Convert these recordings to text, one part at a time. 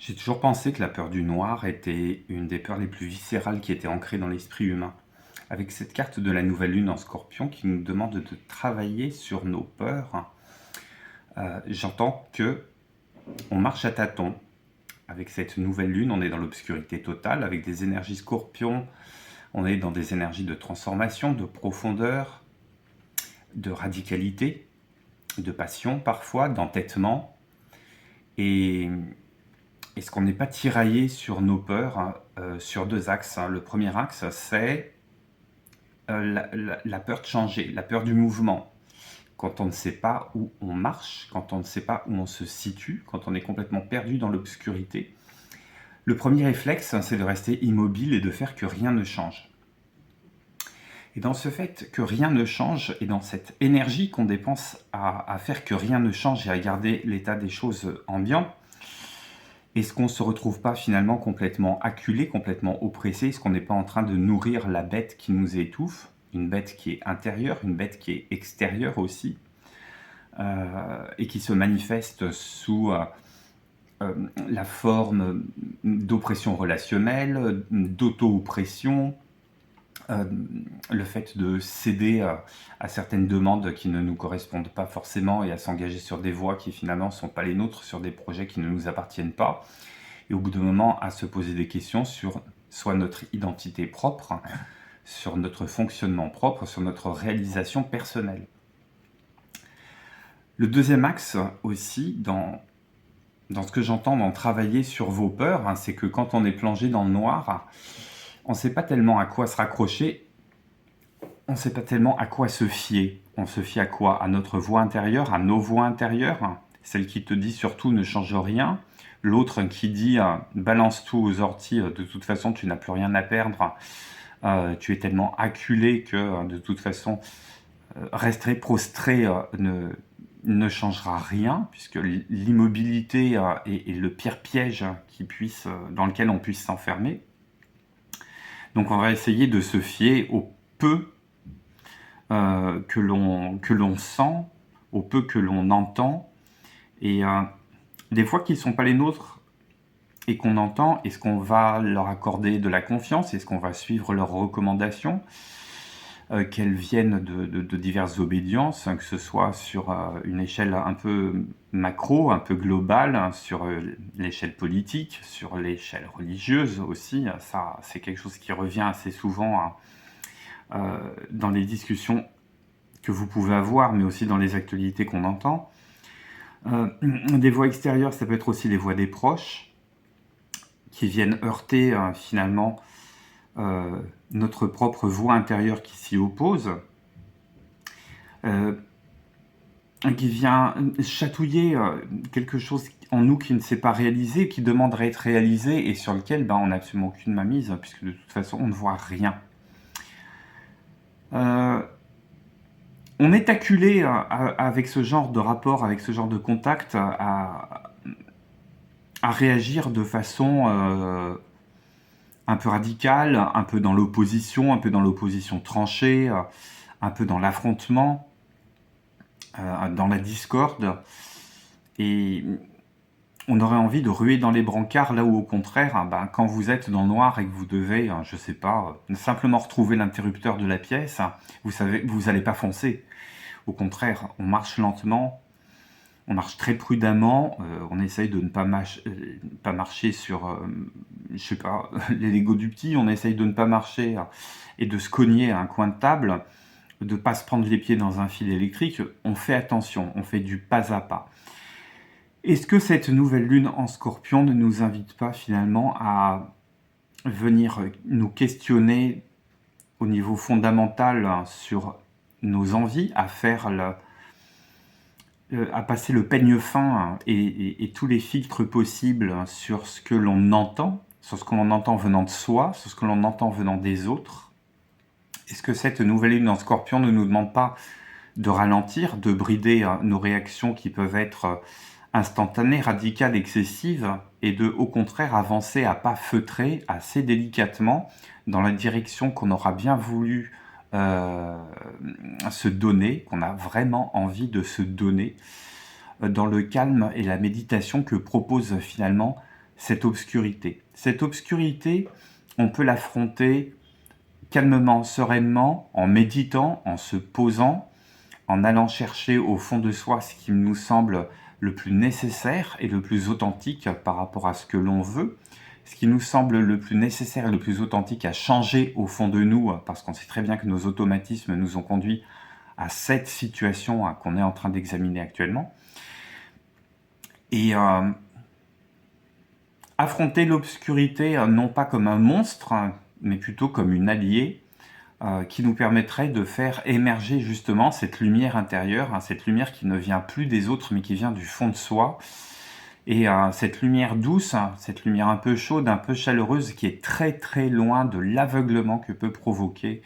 J'ai toujours pensé que la peur du noir était une des peurs les plus viscérales qui étaient ancrées dans l'esprit humain. Avec cette carte de la nouvelle lune en Scorpion qui nous demande de travailler sur nos peurs, j'entends que on marche à tâtons. Avec cette nouvelle lune, on est dans l'obscurité totale. Avec des énergies Scorpion, on est dans des énergies de transformation, de profondeur, de radicalité, de passion parfois, d'entêtement. Et est-ce qu'on n'est pas tiraillé sur nos peurs sur deux axes, hein. Le premier axe, c'est la peur de changer, la peur du mouvement. Quand on ne sait pas où on marche, quand on ne sait pas où on se situe, quand on est complètement perdu dans l'obscurité, le premier réflexe, c'est de rester immobile et de faire que rien ne change. Et dans ce fait que rien ne change, et dans cette énergie qu'on dépense à faire que rien ne change et à garder l'état des choses ambiant, est-ce qu'on ne se retrouve pas finalement complètement acculé, complètement oppressé? Est-ce qu'on n'est pas en train de nourrir la bête qui nous étouffe? Une bête qui est intérieure, une bête qui est extérieure aussi, et qui se manifeste sous la forme d'oppression relationnelle, d'auto-oppression, le fait de céder à certaines demandes qui ne nous correspondent pas forcément et à s'engager sur des voies qui finalement ne sont pas les nôtres, sur des projets qui ne nous appartiennent pas. Et au bout d'un moment, à se poser des questions sur soit notre identité propre, sur notre fonctionnement propre, sur notre réalisation personnelle. Le deuxième axe aussi, dans ce que j'entends dans travailler sur vos peurs, c'est que quand on est plongé dans le noir, on ne sait pas tellement à quoi se raccrocher, on ne sait pas tellement à quoi se fier. On se fie à quoi? À notre voix intérieure, à nos voix intérieures, celle qui te dit surtout ne change rien, l'autre qui dit balance tout aux orties, de toute façon tu n'as plus rien à perdre, tu es tellement acculé que de toute façon rester prostré ne changera rien, puisque l'immobilité est le pire piège dans lequel on puisse s'enfermer. Donc on va essayer de se fier au peu que l'on sent, au peu que l'on entend, et des fois qui ne sont pas les nôtres et qu'on entend, est-ce qu'on va leur accorder de la confiance? Est-ce qu'on va suivre leurs recommandations, qu'elles viennent de diverses obédiences, que ce soit sur une échelle un peu macro, un peu globale, sur l'échelle politique, sur l'échelle religieuse aussi? Ça, c'est quelque chose qui revient assez souvent dans les discussions que vous pouvez avoir, mais aussi dans les actualités qu'on entend. Des voix extérieures, ça peut être aussi les voix des proches, qui viennent heurter finalement notre propre voix intérieure qui s'y oppose, qui vient chatouiller quelque chose en nous qui ne s'est pas réalisé, qui demanderait à être réalisé et sur lequel on n'a absolument aucune mainmise, puisque de toute façon on ne voit rien. On est acculé avec ce genre de rapport, avec ce genre de contact, à réagir de façon un peu radicale, un peu dans l'opposition tranchée, un peu dans l'affrontement, dans la discorde. Et on aurait envie de ruer dans les brancards, là où au contraire, quand vous êtes dans le noir et que vous devez, je sais pas, simplement retrouver l'interrupteur de la pièce, vous savez, vous n'allez pas foncer. Au contraire, on marche lentement, on marche très prudemment, on essaye de ne pas marcher sur, je sais pas, les Legos du petit, on essaye de ne pas marcher et de se cogner à un coin de table, de ne pas se prendre les pieds dans un fil électrique. On fait attention, on fait du pas à pas. Est-ce que cette nouvelle lune en Scorpion ne nous invite pas finalement à venir nous questionner au niveau fondamental sur nos envies, à passer le peigne fin et tous les filtres possibles sur ce que l'on entend, sur ce que l'on entend venant de soi, sur ce que l'on entend venant des autres? Est-ce que cette nouvelle lune en Scorpion ne nous demande pas de ralentir, de brider nos réactions qui peuvent être instantanée, radicale, excessive, et de, au contraire, avancer à pas feutrés, assez délicatement, dans la direction qu'on aura bien voulu se donner, qu'on a vraiment envie de se donner, dans le calme et la méditation que propose finalement cette obscurité. Cette obscurité, on peut l'affronter calmement, sereinement, en méditant, en se posant, en allant chercher au fond de soi ce qui nous semble le plus nécessaire et le plus authentique par rapport à ce que l'on veut, ce qui nous semble le plus nécessaire et le plus authentique à changer au fond de nous, parce qu'on sait très bien que nos automatismes nous ont conduits à cette situation qu'on est en train d'examiner actuellement. Et affronter l'obscurité non pas comme un monstre, mais plutôt comme une alliée qui nous permettrait de faire émerger justement cette lumière intérieure, cette lumière qui ne vient plus des autres mais qui vient du fond de soi. Et cette lumière douce, cette lumière un peu chaude, un peu chaleureuse, qui est très très loin de l'aveuglement que peut provoquer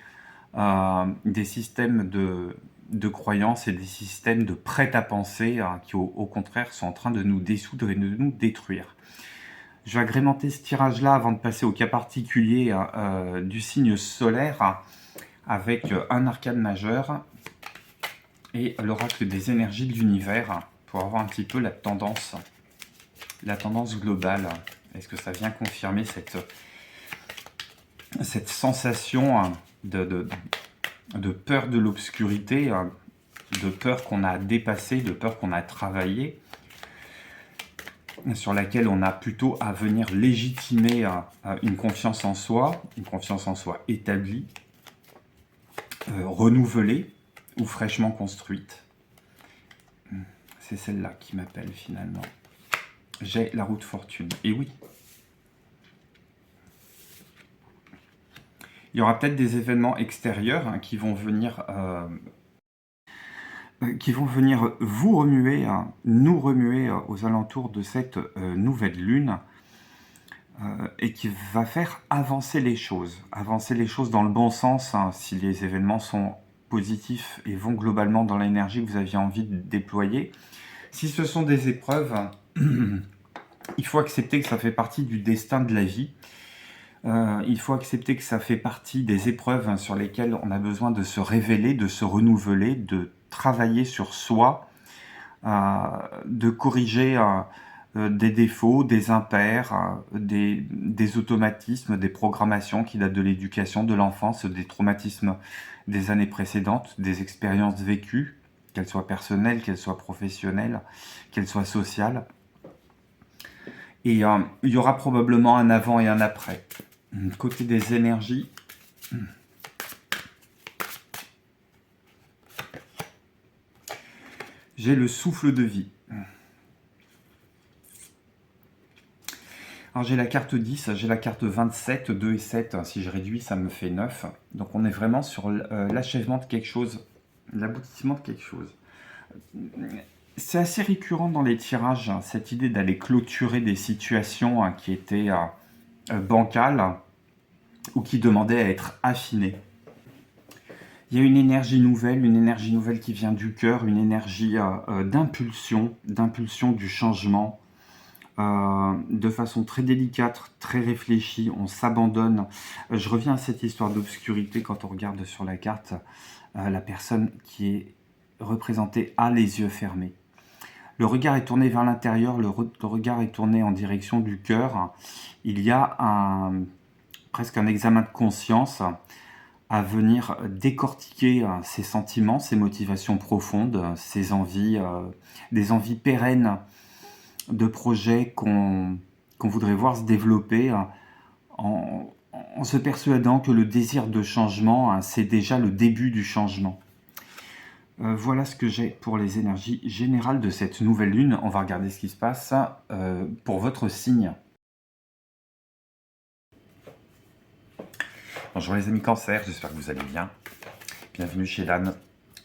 des systèmes de croyances et des systèmes de prêt-à-penser qui au contraire sont en train de nous dissoudre et de nous détruire. Je vais agrémenter ce tirage-là avant de passer au cas particulier du signe solaire avec un arcane majeur et l'oracle des énergies de l'univers pour avoir un petit peu la tendance globale. Est-ce que ça vient confirmer cette sensation de peur de l'obscurité, de peur qu'on a dépassée, de peur qu'on a travaillé, sur laquelle on a plutôt à venir légitimer une confiance en soi établie, renouvelée ou fraîchement construite. C'est celle-là qui m'appelle finalement. J'ai la roue de fortune. Et oui. Il y aura peut-être des événements extérieurs qui vont venir vous remuer, nous remuer aux alentours de cette nouvelle lune et qui va faire avancer les choses dans le bon sens si les événements sont positifs et vont globalement dans l'énergie que vous aviez envie de déployer. Si ce sont des épreuves, il faut accepter que ça fait partie du destin de la vie. Il faut accepter que ça fait partie des épreuves sur lesquelles on a besoin de se révéler, de se renouveler, de travailler sur soi, de corriger des défauts, des impairs, des automatismes, des programmations qui datent de l'éducation, de l'enfance, des traumatismes des années précédentes, des expériences vécues, qu'elles soient personnelles, qu'elles soient professionnelles, qu'elles soient sociales. Et il y aura probablement un avant et un après. Côté des énergies, j'ai le souffle de vie. Alors j'ai la carte 10, j'ai la carte 27, 2 et 7, si je réduis ça me fait 9. Donc on est vraiment sur l'achèvement de quelque chose, l'aboutissement de quelque chose. C'est assez récurrent dans les tirages, cette idée d'aller clôturer des situations qui étaient bancales ou qui demandaient à être affinées. Il y a une énergie nouvelle qui vient du cœur, une énergie d'impulsion du changement, de façon très délicate, très réfléchie, on s'abandonne. Je reviens à cette histoire d'obscurité quand on regarde sur la carte, la personne qui est représentée a les yeux fermés. Le regard est tourné vers l'intérieur, le regard est tourné en direction du cœur. Il y a presque un examen de conscience à venir décortiquer ses sentiments, ses motivations profondes, ses envies, des envies pérennes de projets qu'on voudrait voir se développer en se persuadant que le désir de changement, c'est déjà le début du changement. Voilà ce que j'ai pour les énergies générales de cette nouvelle lune. On va regarder ce qui se passe pour votre signe. Bonjour les amis Cancer, j'espère que vous allez bien. Bienvenue chez l'âne.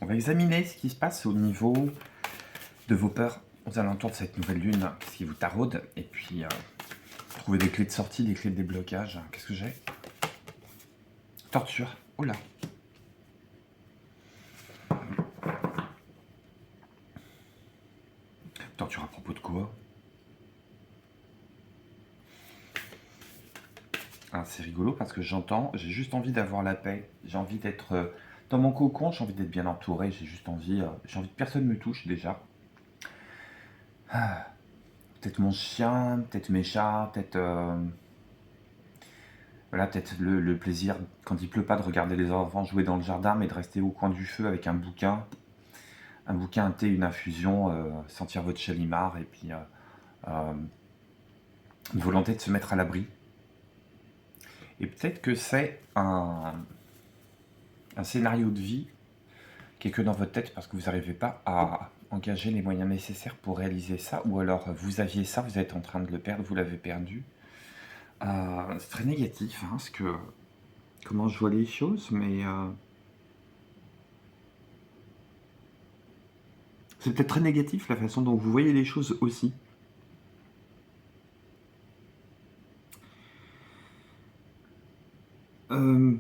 On va examiner ce qui se passe au niveau de vos peurs aux alentours de cette nouvelle lune, ce qui vous taraude, et puis trouver des clés de sortie, des clés de déblocage. Qu'est-ce que j'ai? Torture. Oh là. Torture à propos de quoi? Ah, c'est rigolo parce que j'ai juste envie d'avoir la paix. J'ai envie d'être dans mon cocon, j'ai envie d'être bien entouré, j'ai envie que personne me touche déjà. Ah, peut-être mon chien, peut-être mes chats, peut-être voilà, peut-être le plaisir, quand il pleut pas, de regarder les enfants jouer dans le jardin, mais de rester au coin du feu avec un bouquin, un thé, une infusion, sentir votre chalimard, et puis euh, une volonté de se mettre à l'abri. Et peut-être que c'est un scénario de vie qui est que dans votre tête parce que vous n'arrivez pas à engager les moyens nécessaires pour réaliser ça, ou alors vous aviez ça, vous êtes en train de le perdre, vous l'avez perdu. C'est très négatif, hein, comment je vois les choses, mais c'est peut-être très négatif la façon dont vous voyez les choses aussi. Euh,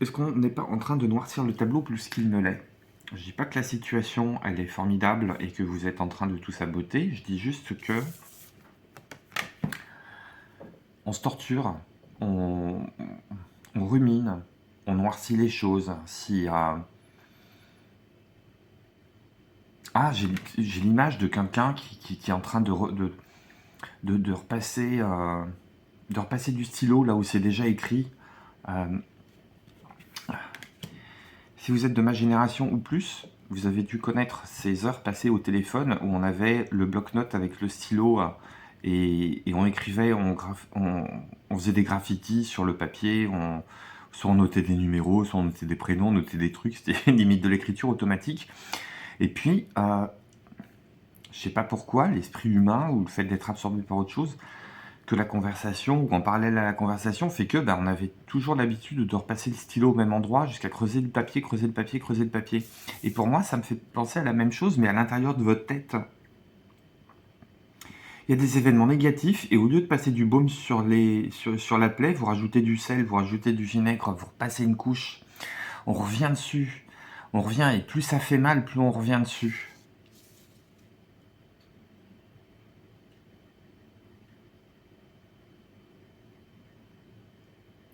Est-ce qu'on n'est pas en train de noircir le tableau plus qu'il ne l'est? Je dis pas que la situation, elle est formidable et que vous êtes en train de tout saboter. Je dis juste que on se torture, on, on rumine, on noircit les choses. Si j'ai l'image de quelqu'un qui est en train de repasser, du stylo là où c'est déjà écrit. Euh, Si vous êtes de ma génération ou plus, vous avez dû connaître ces heures passées au téléphone où on avait le bloc-notes avec le stylo et on écrivait, on faisait des graffitis sur le papier, soit on notait des numéros, soit on notait des prénoms, on notait des trucs, c'était limite de l'écriture automatique. Et puis, je sais pas pourquoi, l'esprit humain ou le fait d'être absorbé par autre chose, que la conversation, ou en parallèle à la conversation, fait que on avait toujours l'habitude de repasser le stylo au même endroit jusqu'à creuser le papier, creuser le papier, creuser le papier. Et pour moi, ça me fait penser à la même chose, mais à l'intérieur de votre tête. Il y a des événements négatifs, et au lieu de passer du baume sur la plaie, vous rajoutez du sel, vous rajoutez du vinaigre, vous repassez une couche, on revient dessus. On revient, et plus ça fait mal, plus on revient dessus.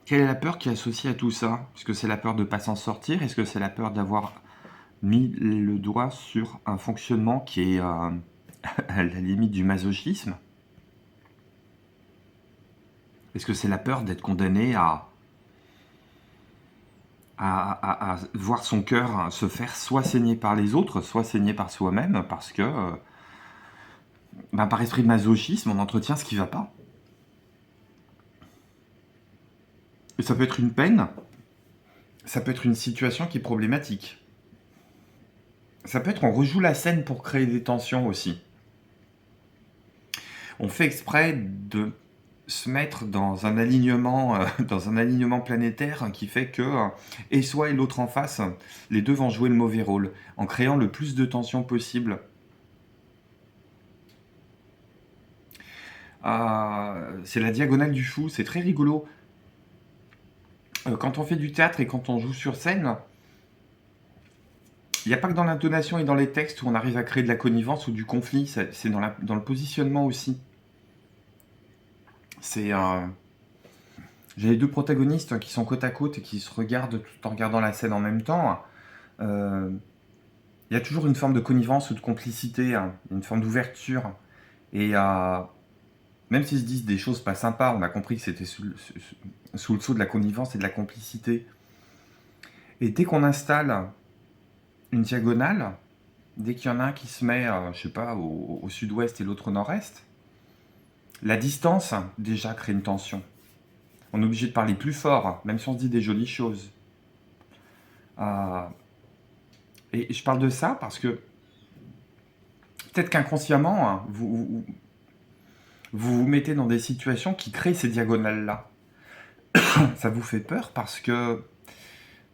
Quelle est la peur qui est associée à tout ça? Est-ce que c'est la peur de ne pas s'en sortir? Est-ce que c'est la peur d'avoir mis le doigt sur un fonctionnement qui est à la limite du masochisme? Est-ce que c'est la peur d'être condamné à voir son cœur se faire soit saigner par les autres, soit saigner par soi-même, parce que, par esprit de masochisme, on entretient ce qui ne va pas? Et ça peut être une peine, ça peut être une situation qui est problématique. Ça peut être on rejoue la scène pour créer des tensions aussi. On fait exprès de se mettre dans un alignement, planétaire qui fait que et soi et l'autre en face, les deux vont jouer le mauvais rôle, en créant le plus de tension possible. C'est la diagonale du fou, c'est très rigolo. Quand on fait du théâtre et quand on joue sur scène, il n'y a pas que dans l'intonation et dans les textes où on arrive à créer de la connivence ou du conflit, c'est dans le positionnement aussi. C'est J'ai les deux protagonistes qui sont côte à côte et qui se regardent tout en regardant la scène en même temps. Il y a toujours une forme de connivence ou de complicité, hein, une forme d'ouverture. Et même s'ils se disent des choses pas sympas, on a compris que c'était sous le sceau de la connivence et de la complicité. Et dès qu'on installe une diagonale, dès qu'il y en a un qui se met, je sais pas, au sud-ouest et l'autre au nord-est, la distance déjà crée une tension. On est obligé de parler plus fort, même si on se dit des jolies choses. Et je parle de ça parce que peut-être qu'inconsciemment, hein, vous mettez dans des situations qui créent ces diagonales-là. Ça vous fait peur parce que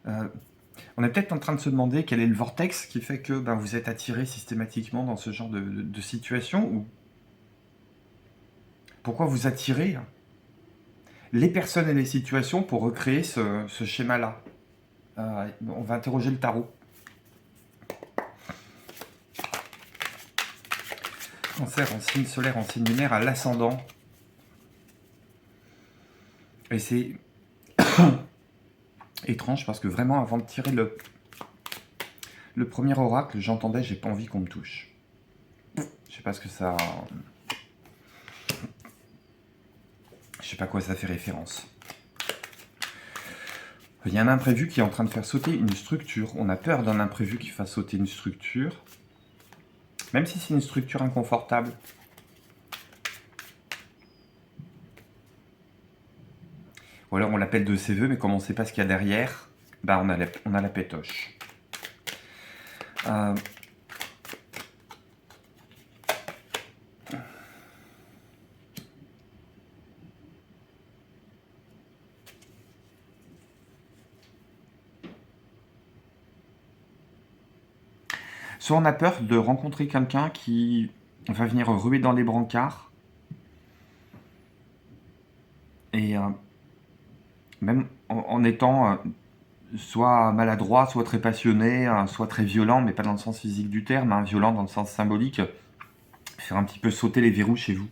on est peut-être en train de se demander quel est le vortex qui fait que vous êtes attiré systématiquement dans ce genre de situation, ou pourquoi vous attirez les personnes et les situations pour recréer ce schéma-là. On va interroger le tarot. Cancer en signe solaire, en signe lunaire, à l'ascendant. Et c'est étrange parce que vraiment, avant de tirer le premier oracle, j'entendais « j'ai pas envie qu'on me touche ». Je sais pas ce que ça... Je sais pas à quoi ça fait référence. Il y a un imprévu qui est en train de faire sauter une structure. On a peur d'un imprévu qui fasse sauter une structure. Même si c'est une structure inconfortable. Ou alors on l'appelle de ses voeux, mais comme on ne sait pas ce qu'il y a derrière, bah on a la pétoche. Soit on a peur de rencontrer quelqu'un qui va venir ruer dans les brancards. Et même en étant soit maladroit, soit très passionné, soit très violent, mais pas dans le sens physique du terme, hein, violent dans le sens symbolique, faire un petit peu sauter les verrous chez vous.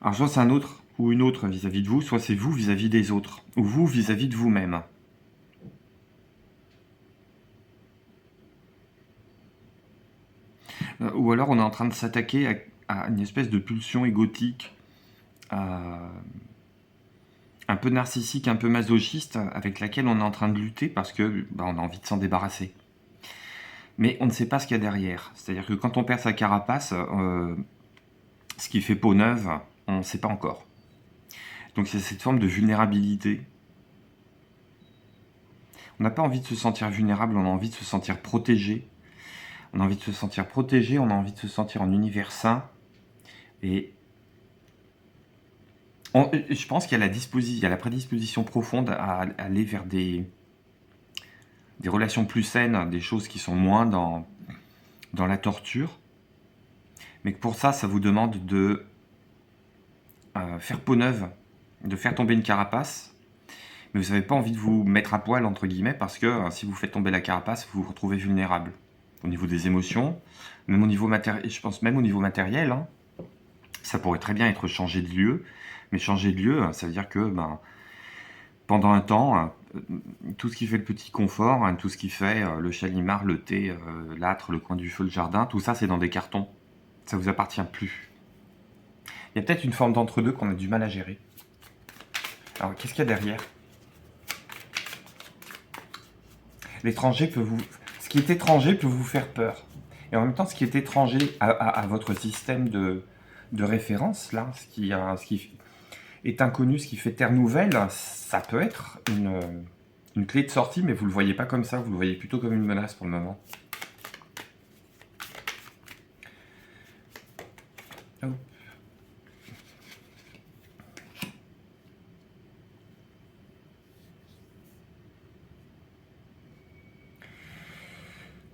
Alors soit c'est un autre ou une autre vis-à-vis de vous, soit c'est vous vis-à-vis des autres, ou vous vis-à-vis de vous-même. Ou alors on est en train de s'attaquer à une espèce de pulsion égotique, un peu narcissique, un peu masochiste, avec laquelle on est en train de lutter parce que on a envie de s'en débarrasser. Mais on ne sait pas ce qu'il y a derrière. C'est-à-dire que quand on perd sa carapace, ce qui fait peau neuve, on ne sait pas encore. Donc c'est cette forme de vulnérabilité. On n'a pas envie de se sentir vulnérable, on a envie de se sentir protégé. On a envie de se sentir protégé, on a envie de se sentir en univers sain. Et je pense qu'il y a la prédisposition profonde à aller vers des relations plus saines, des choses qui sont moins dans la torture. Mais que pour ça, ça vous demande de faire peau neuve, de faire tomber une carapace. Mais vous n'avez pas envie de vous mettre à poil, entre guillemets, parce que si vous faites tomber la carapace, vous vous retrouvez vulnérable. Au niveau des émotions, même au niveau matériel, je pense même au niveau matériel, hein, ça pourrait très bien être changé de lieu. Mais changer de lieu, ça veut dire que pendant un temps, tout ce qui fait le petit confort, tout ce qui fait le chalimar, le thé, l'âtre, le coin du feu, le jardin, tout ça c'est dans des cartons. Ça vous appartient plus. Il y a peut-être une forme d'entre-deux qu'on a du mal à gérer. Alors qu'est-ce qu'il y a derrière? L'étranger peut vous... Ce qui est étranger peut vous faire peur. Et en même temps, ce qui est étranger à votre système de référence, là, ce qui est inconnu, ce qui fait terre nouvelle, ça peut être une clé de sortie, mais vous ne le voyez pas comme ça, vous le voyez plutôt comme une menace pour le moment. Oh.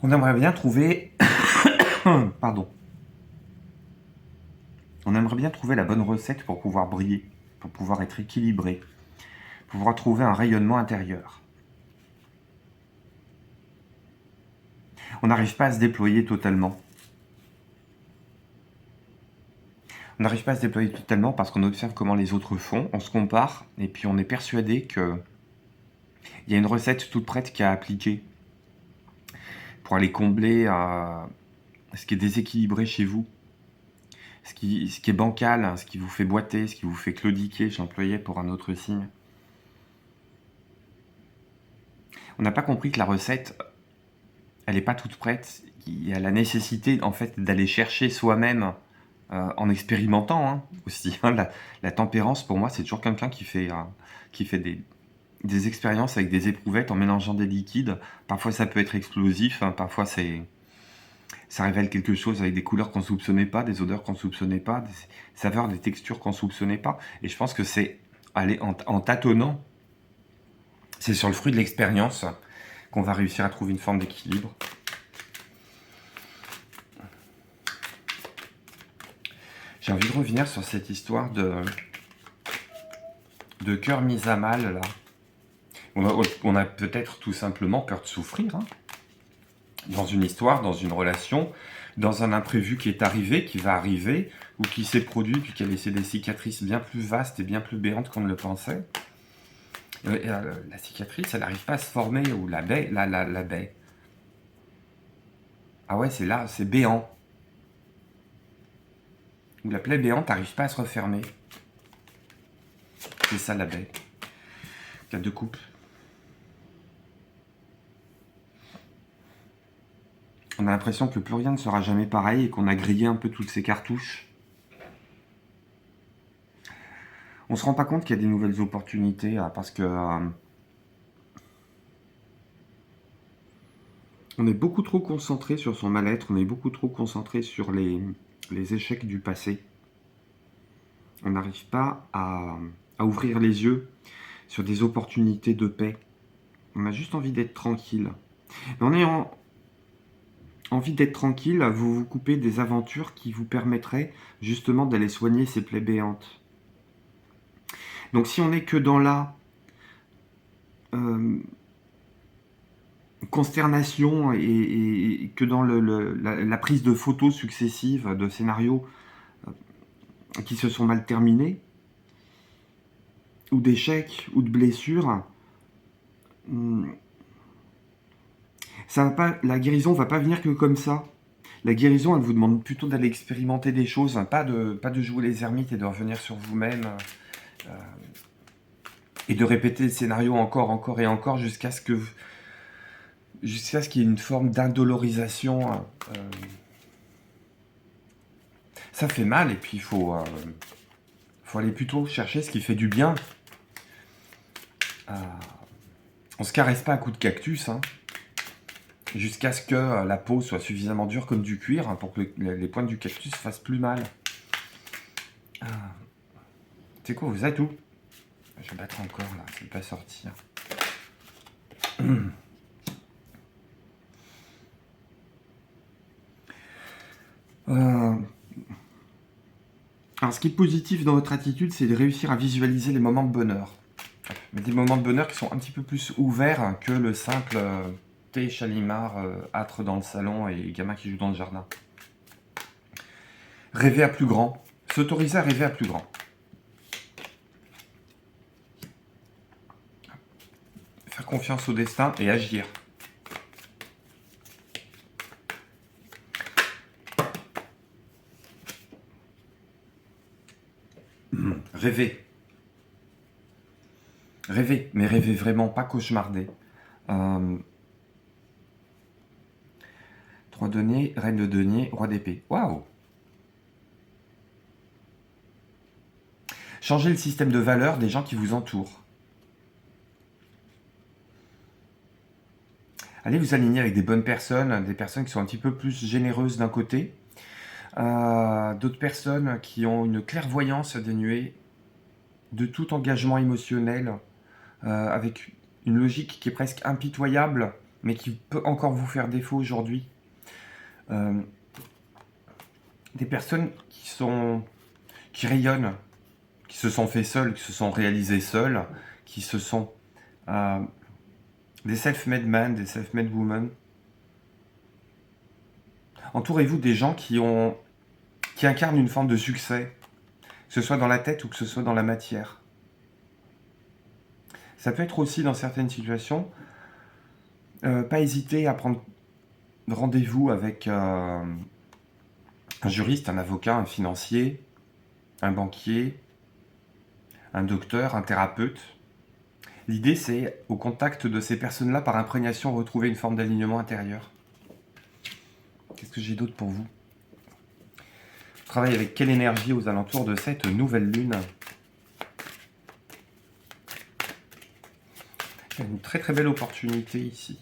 On aimerait bien trouver... Pardon. On aimerait bien trouver la bonne recette pour pouvoir briller, pour pouvoir être équilibré, pour pouvoir trouver un rayonnement intérieur. On n'arrive pas à se déployer totalement. On n'arrive pas à se déployer totalement parce qu'on observe comment les autres font, on se compare, et puis on est persuadé qu'il y a une recette toute prête qu'à appliquer pour aller combler ce qui est déséquilibré chez vous, ce qui est bancal, ce qui vous fait boiter, ce qui vous fait claudiquer, j'employais pour un autre signe. On n'a pas compris que la recette, elle n'est pas toute prête. Il y a la nécessité en fait d'aller chercher soi-même en expérimentant aussi. La tempérance, pour moi, c'est toujours quelqu'un qui fait des expériences avec des éprouvettes en mélangeant des liquides. Parfois, ça peut être explosif, parfois, ça révèle quelque chose avec des couleurs qu'on ne soupçonnait pas, des odeurs qu'on ne soupçonnait pas, des saveurs, des textures qu'on ne soupçonnait pas. Et je pense que c'est aller en tâtonnant, c'est sur le fruit de l'expérience qu'on va réussir à trouver une forme d'équilibre. J'ai envie de revenir sur cette histoire de cœur mis à mal, là. On a peut-être tout simplement peur de souffrir, hein, dans une histoire, dans une relation, dans un imprévu qui est arrivé, qui va arriver, ou qui s'est produit, puis qui a laissé des cicatrices bien plus vastes et bien plus béantes qu'on ne le pensait. La cicatrice, elle n'arrive pas à se former, ou la baie, Ah ouais, c'est là, c'est béant. Où la plaie béante n'arrive pas à se refermer. C'est ça la baie. 4 de coupe. On a l'impression que plus rien ne sera jamais pareil et qu'on a grillé un peu toutes ces cartouches. On se rend pas compte qu'il y a des nouvelles opportunités parce que on est beaucoup trop concentré sur son mal-être, on est beaucoup trop concentré sur les échecs du passé. On n'arrive pas à ouvrir les yeux sur des opportunités de paix. On a juste envie d'être tranquille. Mais en ayant envie d'être tranquille, vous vous coupez des aventures qui vous permettraient justement d'aller soigner ces plaies béantes. Donc si on n'est que dans la consternation et que dans la prise de photos successives de scénarios qui se sont mal terminés, ou d'échecs, ou de blessures, ça va pas, la guérison va pas venir que comme ça. La guérison, elle vous demande plutôt d'aller expérimenter des choses, hein, pas de jouer les ermites et de revenir sur vous-même et de répéter le scénario encore et encore jusqu'à ce qu'il y ait une forme d'indolorisation. Ça fait mal et puis il faut aller plutôt chercher ce qui fait du bien. On se caresse pas à coups de cactus, hein, jusqu'à ce que la peau soit suffisamment dure comme du cuir pour que les pointes du cactus fassent plus mal. C'est quoi, vous êtes où? Je vais battre encore là, ça ne peut pas sortir. Alors, ce qui est positif dans votre attitude, c'est de réussir à visualiser les moments de bonheur. Mais des moments de bonheur qui sont un petit peu plus ouverts que le simple thé chalimard, âtre dans le salon et gamin qui joue dans le jardin. Rêver à plus grand. S'autoriser à rêver à plus grand. Faire confiance au destin et agir. Rêver. Rêver, mais rêver vraiment, pas cauchemarder. 3 deniers, reine de denier, roi d'épée. Waouh! Changer le système de valeurs des gens qui vous entourent. Allez vous aligner avec des bonnes personnes, des personnes qui sont un petit peu plus généreuses d'un côté, d'autres personnes qui ont une clairvoyance dénuée de tout engagement émotionnel, avec une logique qui est presque impitoyable, mais qui peut encore vous faire défaut aujourd'hui. Des personnes qui rayonnent, qui se sont fait seules, qui se sont réalisées seules, qui se sont des self-made men, des self-made women. Entourez-vous des gens qui incarnent une forme de succès, que ce soit dans la tête ou que ce soit dans la matière. Ça peut être aussi, dans certaines situations, pas hésiter à prendre rendez-vous avec un juriste, un avocat, un financier, un banquier, un docteur, un thérapeute. L'idée, c'est, au contact de ces personnes-là, par imprégnation, retrouver une forme d'alignement intérieur. Qu'est-ce que j'ai d'autre pour vous? Je travaille avec quelle énergie aux alentours de cette nouvelle lune? Il y a une très très belle opportunité ici.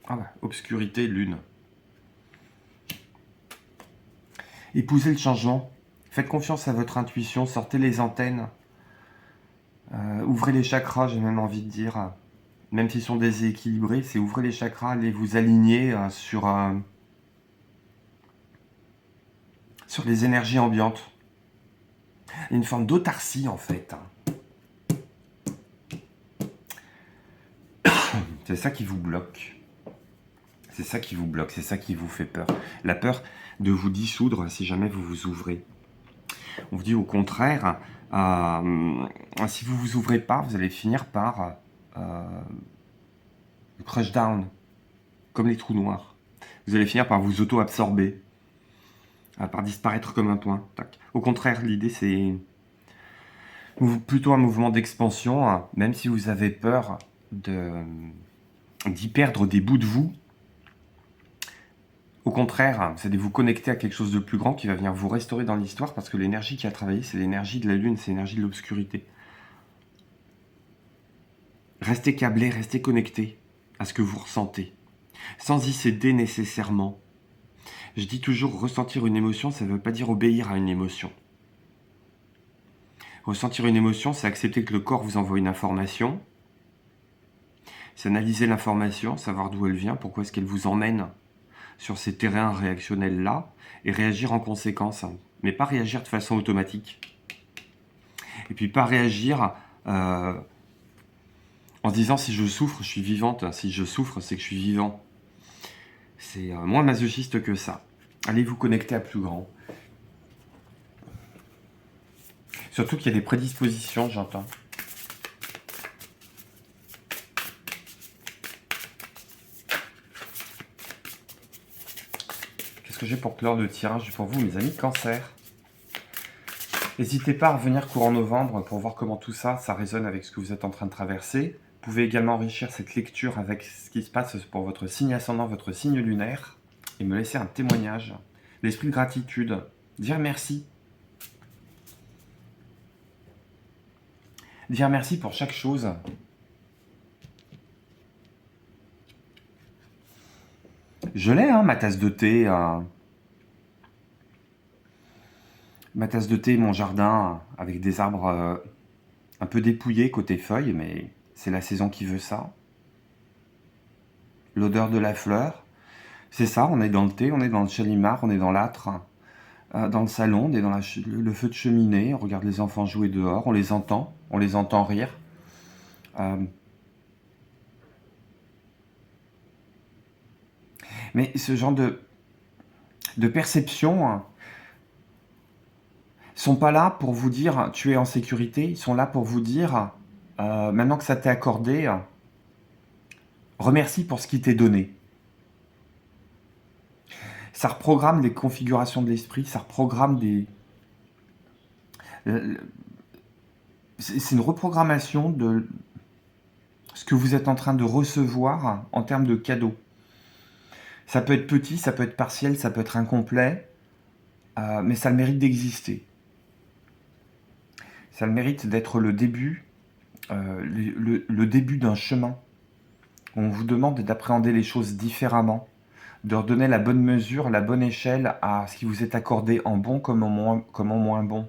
Ah bah, obscurité, lune. Épousez le changement. Faites confiance à votre intuition, sortez les antennes. Ouvrez les chakras, j'ai même envie de dire. Même s'ils sont déséquilibrés, c'est ouvrez les chakras, allez vous aligner sur les énergies ambiantes. Il y a une forme d'autarcie en fait. C'est ça qui vous bloque. C'est ça qui vous bloque, c'est ça qui vous fait peur. La peur de vous dissoudre si jamais vous vous ouvrez. On vous dit au contraire, si vous vous ouvrez pas, vous allez finir par crush down. comme les trous noirs. Vous allez finir par vous auto-absorber, par disparaître comme un point. Tac. Au contraire, l'idée c'est plutôt un mouvement d'expansion, hein, même si vous avez peur d'y perdre des bouts de vous. Au contraire, vous allez vous connecter à quelque chose de plus grand qui va venir vous restaurer dans l'histoire, parce que l'énergie qui a travaillé, c'est l'énergie de la lune, c'est l'énergie de l'obscurité. Restez câblé, restez connecté à ce que vous ressentez, sans y céder nécessairement. Je dis toujours, ressentir une émotion, ça ne veut pas dire obéir à une émotion. Ressentir une émotion, c'est accepter que le corps vous envoie une information, c'est analyser l'information, savoir d'où elle vient, pourquoi est-ce qu'elle vous emmène sur ces terrains réactionnels-là, et réagir en conséquence, mais pas réagir de façon automatique. Et puis pas réagir en se disant si je souffre, je suis vivante, si je souffre, c'est que je suis vivant. C'est moins masochiste que ça. Allez vous connecter à plus grand. Surtout qu'il y a des prédispositions, j'entends. Qu'est-ce que j'ai pour clore de tirage pour vous, mes amis Cancer? N'hésitez pas à revenir courant novembre pour voir comment tout ça, ça résonne avec ce que vous êtes en train de traverser. Vous pouvez également enrichir cette lecture avec ce qui se passe pour votre signe ascendant, votre signe lunaire, et me laisser un témoignage. L'esprit de gratitude, dire merci. Dire merci pour chaque chose. Je l'ai, hein, ma tasse de thé. Ma tasse de thé, mon jardin, avec des arbres un peu dépouillés côté feuilles, mais c'est la saison qui veut ça. L'odeur de la fleur, c'est ça, on est dans le thé, on est dans le chalimar, on est dans l'âtre, dans le salon, on est dans le feu de cheminée, on regarde les enfants jouer dehors, on les entend rire. Mais ce genre de perception sont pas là pour vous dire tu es en sécurité, ils sont là pour vous dire maintenant que ça t'est accordé, remercie pour ce qui t'est donné. Ça reprogramme les configurations de l'esprit, ça reprogramme c'est une reprogrammation de ce que vous êtes en train de recevoir en termes de cadeaux. Ça peut être petit, ça peut être partiel, ça peut être incomplet, mais ça a le mérite d'exister. Ça a le mérite d'être le début, le début d'un chemin. On vous demande d'appréhender les choses différemment, de redonner la bonne mesure, la bonne échelle à ce qui vous est accordé en bon comme en moins bon.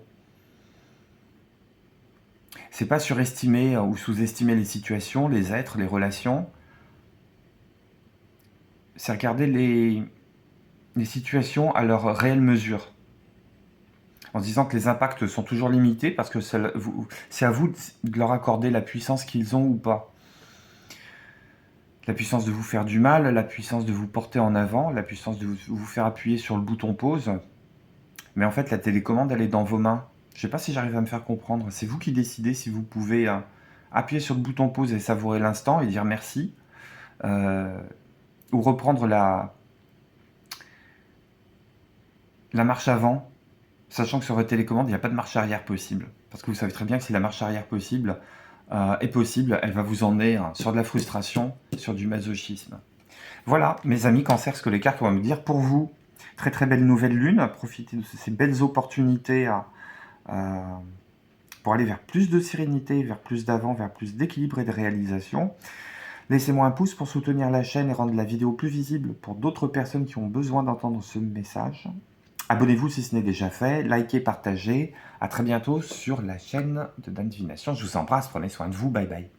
C'est pas surestimer ou sous-estimer les situations, les êtres, les relations. C'est regarder les situations à leur réelle mesure. En se disant que les impacts sont toujours limités parce que c'est à vous de leur accorder la puissance qu'ils ont ou pas. La puissance de vous faire du mal, la puissance de vous porter en avant, la puissance de vous faire appuyer sur le bouton pause. Mais en fait, la télécommande, elle est dans vos mains. Je ne sais pas si j'arrive à me faire comprendre. C'est vous qui décidez si vous pouvez appuyer sur le bouton pause et savourer l'instant et dire merci. Ou reprendre la marche avant, sachant que sur votre télécommande, il n'y a pas de marche arrière possible. Parce que vous savez très bien que si la marche arrière possible est possible, elle va vous emmener sur de la frustration, sur du masochisme. Voilà, mes amis Cancer, ce que les cartes vont me dire pour vous. Très très belle nouvelle lune, profitez de ces belles opportunités pour aller vers plus de sérénité, vers plus d'avant, vers plus d'équilibre et de réalisation. Laissez-moi un pouce pour soutenir la chaîne et rendre la vidéo plus visible pour d'autres personnes qui ont besoin d'entendre ce message. Abonnez-vous si ce n'est déjà fait, likez, partagez. À très bientôt sur la chaîne de Dame Divination. Je vous embrasse, prenez soin de vous, bye bye.